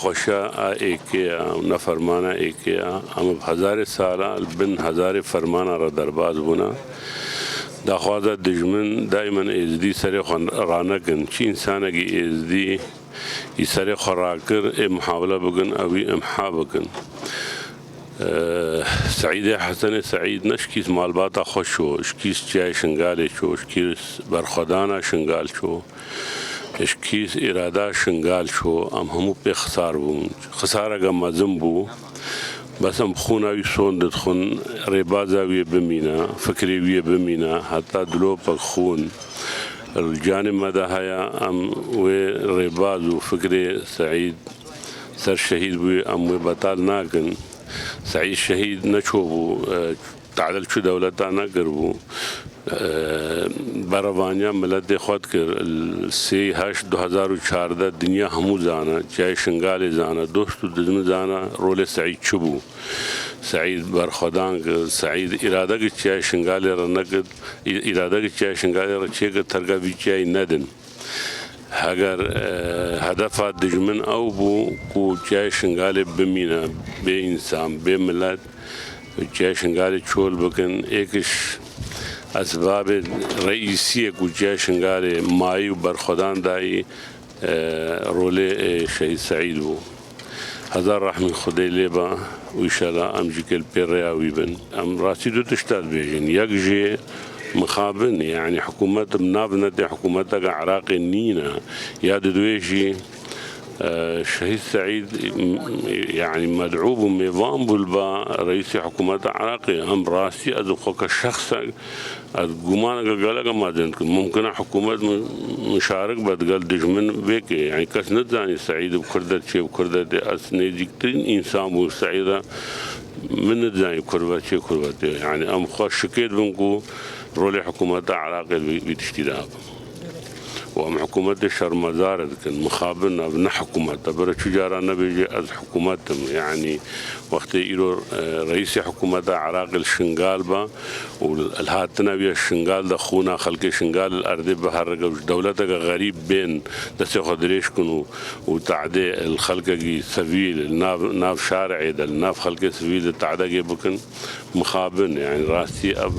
خوشا ایکیا نفرمانا ایکیا ام هزار سالا بن هزار فرمانا را درباز بونا دخوازه دجمن دائما ازدی سر رانکن چی انسانه کی ازدی سر خراکر محاولة بکن اوی امحا بکن سعيد حسن سعيد نشكيس مالباتا خوشو اشكيس جاي شنغالي شو اشكيس برخدانا شنغال شو اشكيس ارادا شنغال شو ام همو بي خسار بون خسارة مازم بو بس ام خونا يسون دتخون ريبازا وي بمينا فكري وي بمينا حتى دلو بك خون الجانب مدى هيا ام وي ريبازو فكري سعيد سر شهيد بي ام وي بطال ناكن سعيد شهيد نشوفو تعدل شو دولتنا قربو بروانيا ملت خود کر سی هشت 2014 دنیا همو زانا جای شنگال زانا دوستو دزم زانا رول سعيد شبو سعيد برخدان سعيد اراده کی جای شنگال رنقد اراده کی جای شنگال رچه ترگا ویچای ندن اگر هدفات دجمن او بو کو جای شنگال بمینا به انسان به ملت جای شنگال چول بکن ایکش اسباب رئیسی کو جای شنگال مای و برخدان دای رول شهید سعید بو هزار رحمه خدای لیبا و ایشالا ام جکل پیریاوی بن ام راسی دو تشتاد بیجن یک جی مخابن يعني حكومة منافنة حكومة عراق النينا يا دويشي شهيد سعيد يعني مدعو بميضان بلبا رئيس حكومة عراق أم راسي أذوقك الشخص الجمانة قالك ما دنك ممكن حكومة مشارك بتقال دجمن بيك يعني كاس نتزاني سعيد بكردة شيء بكردة أسني ديكتين إنسان بو سعيدة من نتزاني كربة شيء كربة يعني أم خوش شكيت بنكو رولي حكومة عراق بتشتيدها وام حكومة الشرمزارة كان مخابرنا بنا حكومة برا تجارنا بيجي از حكومة يعني وقت يرو رئيس حكومة عراق الشنغال با والهاتنا بيا الشنغال ده خونا خلق الشنغال الأرض بحر دولتك غريب بين دس خدريش كنو وتعدي الخلق جي سبيل ناف شارعي ده ناف خلق سبيل تعدي بكن مخابن يعني راسي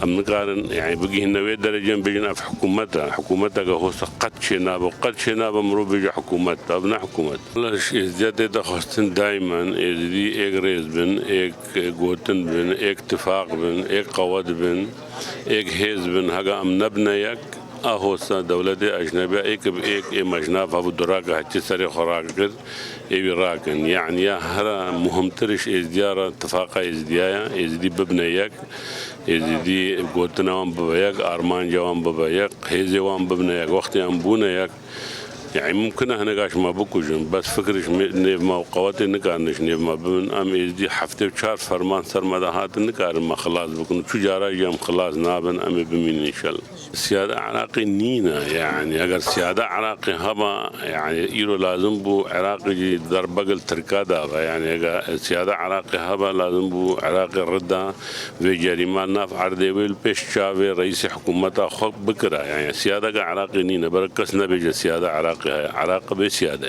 أم نقارن يعني بقي هنا درجة بيجنا في حكومتها هو قد شناب مرو بيجي حكومت ابنا حكومت لاش ازداد دخستن دائما ازدي ايك ريز بن ايك غوتن بن ايك اتفاق بن ايك قواد بن ايك هيز بن هغا ام نبنيك اهوسا دولة اجنبية ايك بايك اي مجناف ابو دراقة هتي سري خراقر اي راكن يعني يا هرا مهمترش ازديارة اتفاقا ازديايا ازدي ببنيك ازدي غوتنا وان ببيك ارمان جوان ببيك هيزي وان ببنيك وقت ام بونيك يعني ممكن احنا قاش ما بكوجن بس فكرش نيف ما وقواتي نكارنش نيف ما بن ام ازدي حفتي بشار فرمان سر مدهات نكار ما خلاص بكون تجارة جام خلاص نابن ام بمين ان شاء الله سيادة عراقي نينا يعني اگر سيادة عراقي هما يعني ايرو لازم بو عراقي دربقل تركادا يعني اگر سيادة عراقي هما لازم بو عراقي الردة في جريمان ناف عردي ويل بيش شافي رئيس حكومتها خب بكرة يعني سيادة عراقي نينا بركسنا بيجي سيادة عراقي عراق بسيادة